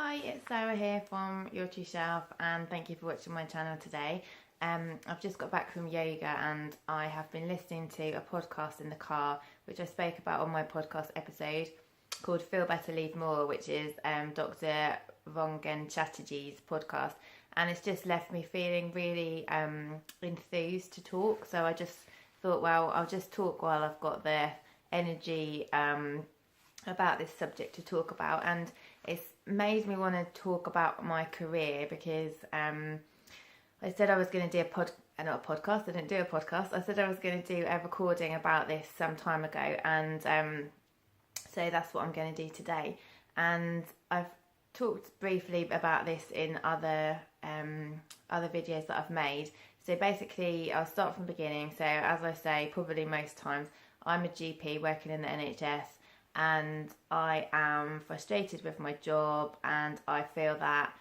Hi, it's Sarah here from Your True Self, and thank you for watching my channel today. I've just got back from yoga and I have been listening to a podcast in the car, which I spoke about on my podcast episode called Feel Better, Leave More, which is Dr. Rangan Chatterjee's podcast. And it's just left me feeling really enthused to talk. So I just thought, well, I'll just talk while I've got the energy about this subject to talk about. And it's made me want to talk about my career because I said I was going to do not a podcast. I didn't do a podcast. I said I was going to do a recording about this some time ago, and so that's what I'm going to do today. And I've talked briefly about this in other videos that I've made. So basically, I'll start from the beginning. So as I say, probably most times, I'm a GP working in the NHS. And I am frustrated with my job, and I feel that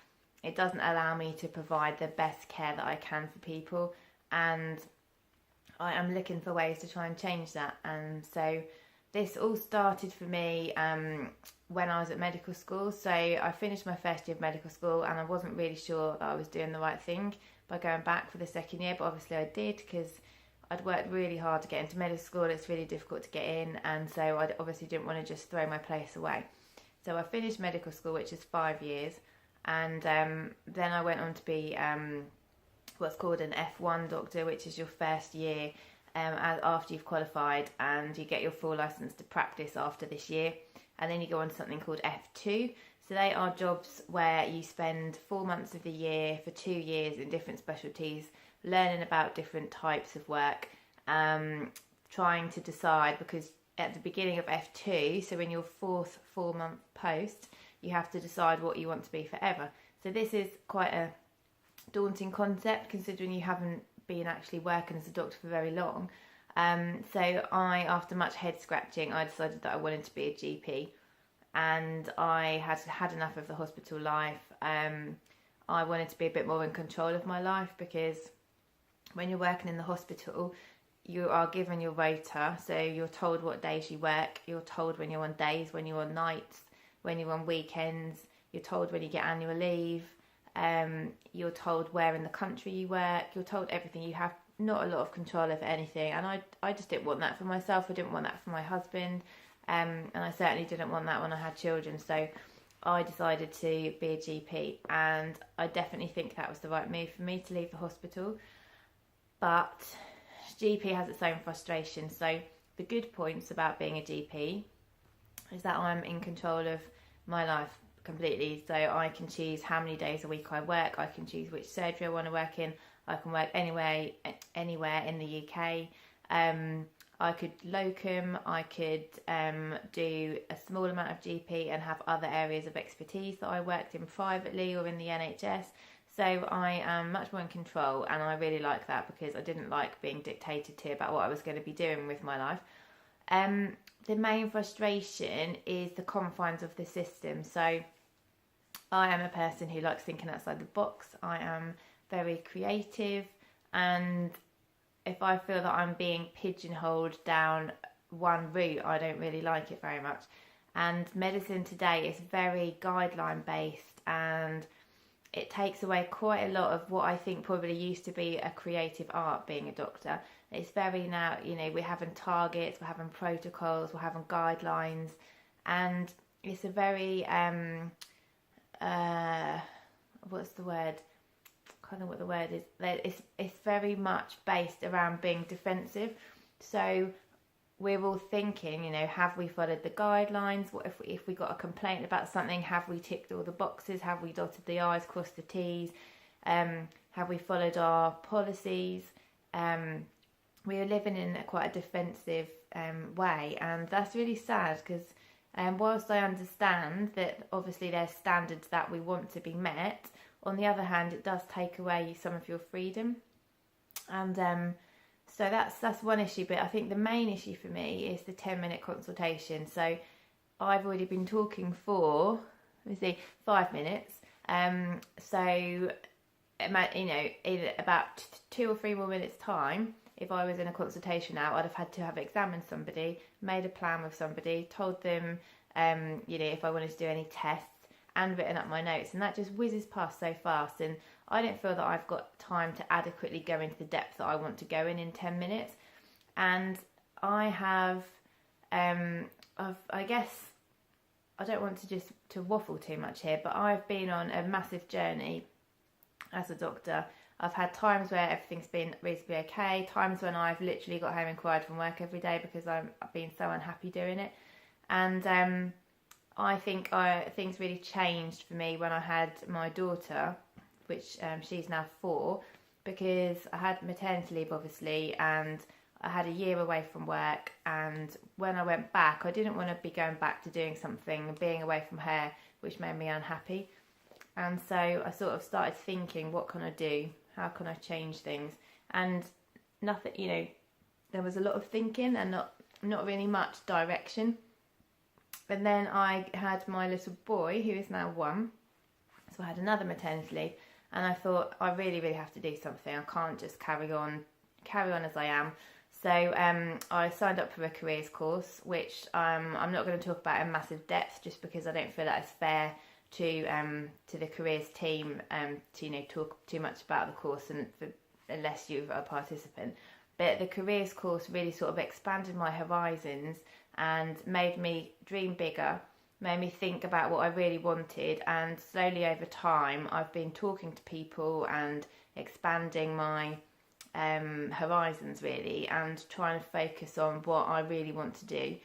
it doesn't allow me to provide the best care that I can for people, and I am looking for ways to try and change that. And so this all started for me when I was at medical school. So I finished my first year of medical school and I wasn't really sure that I was doing the right thing by going back for the second year, but obviously I did because I'd worked really hard to get into medical school. It's really difficult to get in, and so I obviously didn't want to just throw my place away. So I finished medical school, which is 5 years, and then I went on to be what's called an F1 doctor, which is your first year after you've qualified, and you get your full license to practice after this year, and then you go on to something called F2. So they are jobs where you spend 4 months of the year for 2 years in different specialties, learning about different types of work, trying to decide, because at the beginning of F2, so in your fourth 4-month post, you have to decide what you want to be forever. So this is quite a daunting concept considering you haven't been actually working as a doctor for very long. So after much head scratching, I decided that I wanted to be a GP, and I had enough of the hospital life. I wanted to be a bit more in control of my life, because when you're working in the hospital, you are given your rota, so you're told what days you work, you're told when you're on days, when you're on nights, when you're on weekends, you're told when you get annual leave, you're told where in the country you work, you're told everything. You have not a lot of control over anything, and I just didn't want that for myself. I didn't want that for my husband, and I certainly didn't want that when I had children. So I decided to be a GP, and I definitely think that was the right move for me to leave the hospital. But GP has its own frustration. So the good points about being a GP is that I'm in control of my life completely. So I can choose how many days a week I work. I can choose which surgery I want to work in. I can work anywhere in the UK. I could locum. I could do a small amount of GP and have other areas of expertise that I worked in privately or in the NHS. So I am much more in control, and I really like that because I didn't like being dictated to about what I was going to be doing with my life. The main frustration is the confines of the system. So I am a person who likes thinking outside the box. I am very creative, and if I feel that I'm being pigeonholed down one route, I don't really like it very much. And medicine today is very guideline based, and it takes away quite a lot of what I think probably used to be a creative art, being a doctor. It's very now, we're having targets, we're having protocols, we're having guidelines, and it's a very, what's the word? I can't know what the word is. It's very much based around being defensive. So we're all thinking, have we followed the guidelines? What if we got a complaint about something? Have we ticked all the boxes? Have we dotted the I's, crossed the T's? Have we followed our policies? We are living in quite a defensive way, and that's really sad because whilst I understand that obviously there's standards that we want to be met, on the other hand, it does take away some of your freedom. And so that's one issue, but I think the main issue for me is the 10-minute consultation. So I've already been talking for, 5 minutes. So, in about 2 or 3 more minutes time, if I was in a consultation now, I'd have had to have examined somebody, made a plan with somebody, told them, if I wanted to do any tests, and written up my notes, and that just whizzes past so fast, and I don't feel that I've got time to adequately go into the depth that I want to go in 10 minutes. And I have, I guess, I don't want to waffle too much here, but I've been on a massive journey as a doctor. I've had times where everything's been reasonably okay, times when I've literally got home and cried from work every day because I've been so unhappy doing it. And I think things really changed for me when I had my daughter, which she's now 4, because I had maternity leave, obviously, and I had a year away from work. And when I went back, I didn't want to be going back to doing something and being away from her, which made me unhappy. And so I sort of started thinking, what can I do? How can I change things? And nothing, there was a lot of thinking and not really much direction. And then I had my little boy, who is now 1. So I had another maternity leave, and I thought, I really, really have to do something. I can't just carry on as I am. So I signed up for a careers course, which I'm not going to talk about in massive depth, just because I don't feel that it's fair to the careers team to talk too much about the course unless you're a participant. But the careers course really sort of expanded my horizons and made me dream bigger, made me think about what I really wanted. And slowly over time, I've been talking to people and expanding my horizons, really, and trying to focus on what I really want to do.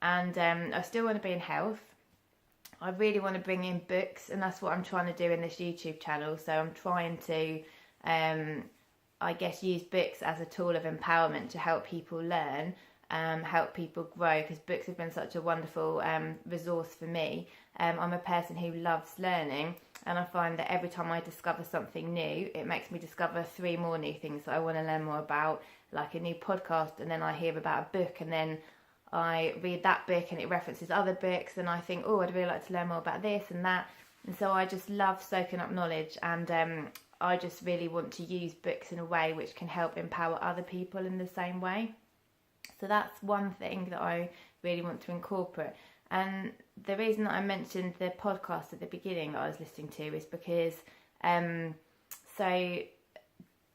And I still want to be in health. I really want to bring in books, and that's what I'm trying to do in this YouTube channel. So I'm trying to, I guess, use books as a tool of empowerment to help people learn, help people grow, because books have been such a wonderful resource for me. I'm a person who loves learning, and I find that every time I discover something new, it makes me discover 3 more new things that I want to learn more about, like a new podcast, and then I hear about a book, and then I read that book and it references other books, and I think, oh, I'd really like to learn more about this and that. And so I just love soaking up knowledge, and I just really want to use books in a way which can help empower other people in the same way. So that's one thing that I really want to incorporate. And the reason that I mentioned the podcast at the beginning that I was listening to is because so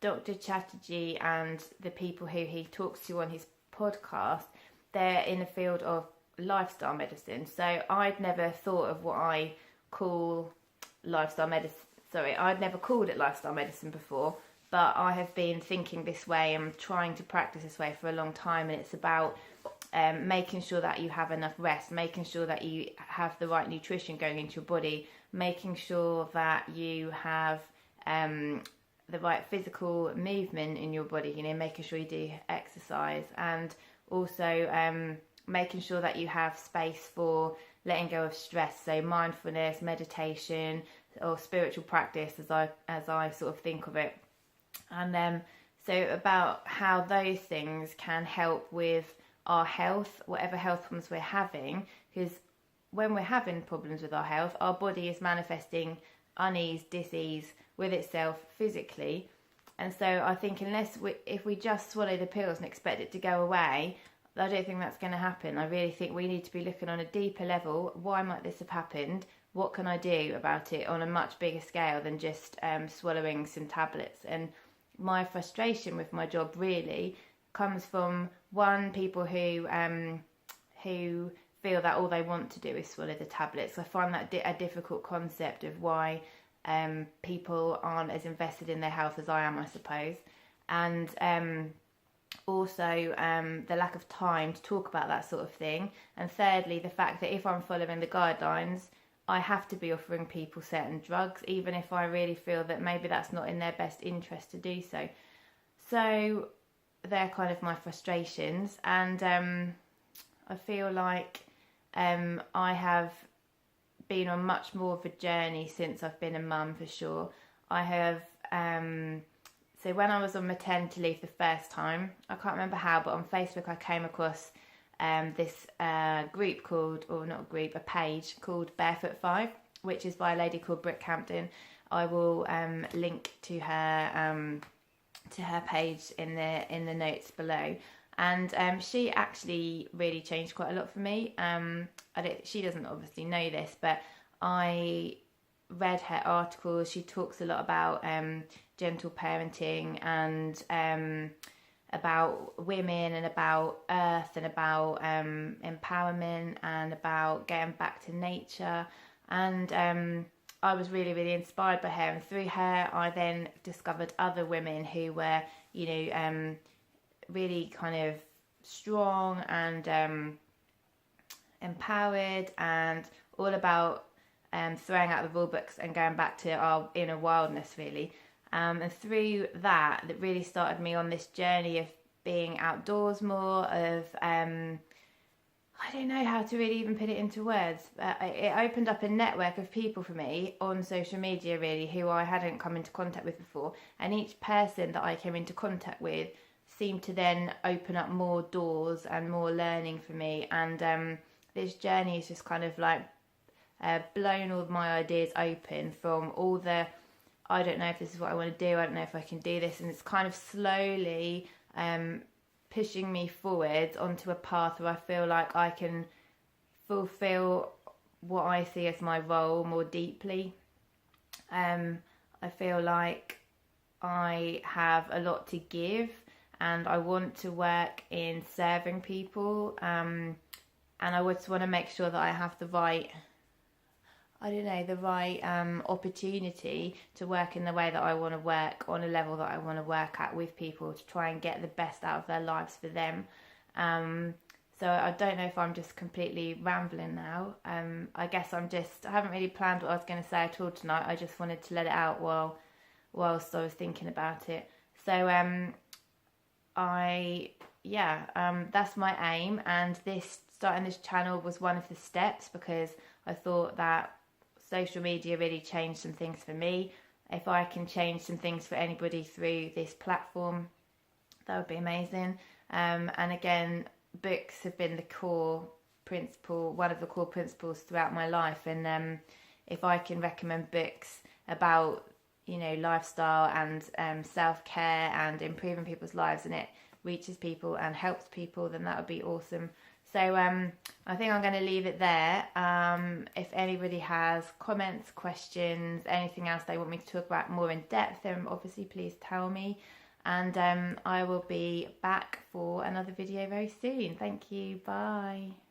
Dr. Chatterjee and the people who he talks to on his podcast, they're in the field of lifestyle medicine. So I'd never thought of what I call lifestyle medicine. Sorry, I'd never called it lifestyle medicine before, but I have been thinking this way and trying to practice this way for a long time. And it's about making sure that you have enough rest, making sure that you have the right nutrition going into your body, making sure that you have the right physical movement in your body, making sure you do exercise, and also making sure that you have space for letting go of stress, so mindfulness, meditation, or spiritual practice, as I sort of think of it. And so about how those things can help with our health, whatever health problems we're having, because when we're having problems with our health, our body is manifesting Unnies Disease with itself physically. And so I think if we just swallow the pills and expect it to go away, I don't think that's going to happen. I really think we need to be looking on a deeper level. Why might this have happened? What can I do about it on a much bigger scale than just swallowing some tablets? And my frustration with my job really comes from, one, people who feel that all they want to do is swallow the tablets. I find that a difficult concept of why people aren't as invested in their health as I am, I suppose. And also the lack of time to talk about that sort of thing. And thirdly, the fact that if I'm following the guidelines, I have to be offering people certain drugs, even if I really feel that maybe that's not in their best interest to do so. So they're kind of my frustrations. And I feel like I have been on much more of a journey since I've been a mum, for sure. I have so when I was on maternity leave the first time, I can't remember how, but on Facebook I came across this group called, or not a group, a page called Barefoot 5, which is by a lady called Britt Campton. I will link to her page in the notes below. And she actually really changed quite a lot for me. She doesn't obviously know this, but I read her articles. She talks a lot about gentle parenting and about women and about earth and about empowerment and about getting back to nature. And I was really, really inspired by her. And through her, I then discovered other women who were, really kind of strong and empowered and all about throwing out the rule books and going back to our inner wildness, really. And through that really started me on this journey of being outdoors more, of I don't know how to really even put it into words. It opened up a network of people for me on social media, really, who I hadn't come into contact with before. And each person that I came into contact with seemed to then open up more doors and more learning for me. And this journey has just kind of like blown all of my ideas open from all the, I don't know if this is what I want to do, I don't know if I can do this. And it's kind of slowly pushing me forward onto a path where I feel like I can fulfill what I see as my role more deeply. I feel like I have a lot to give and I want to work in serving people, and I just want to make sure that I have the right opportunity to work in the way that I want to work, on a level that I want to work at with people, to try and get the best out of their lives for them. So I don't know if I'm just completely rambling now. I guess I haven't really planned what I was going to say at all tonight. I just wanted to let it out whilst I was thinking about it. So that's my aim, and starting this channel was one of the steps, because I thought that social media really changed some things for me. If I can change some things for anybody through this platform, that would be amazing. And again, books have been one of the core principles throughout my life. And if I can recommend books about, lifestyle and self-care and improving people's lives, and it reaches people and helps people, then that would be awesome. So I think I'm going to leave it there. If anybody has comments, questions, anything else they want me to talk about more in depth, then obviously please tell me. And I will be back for another video very soon. Thank you. Bye.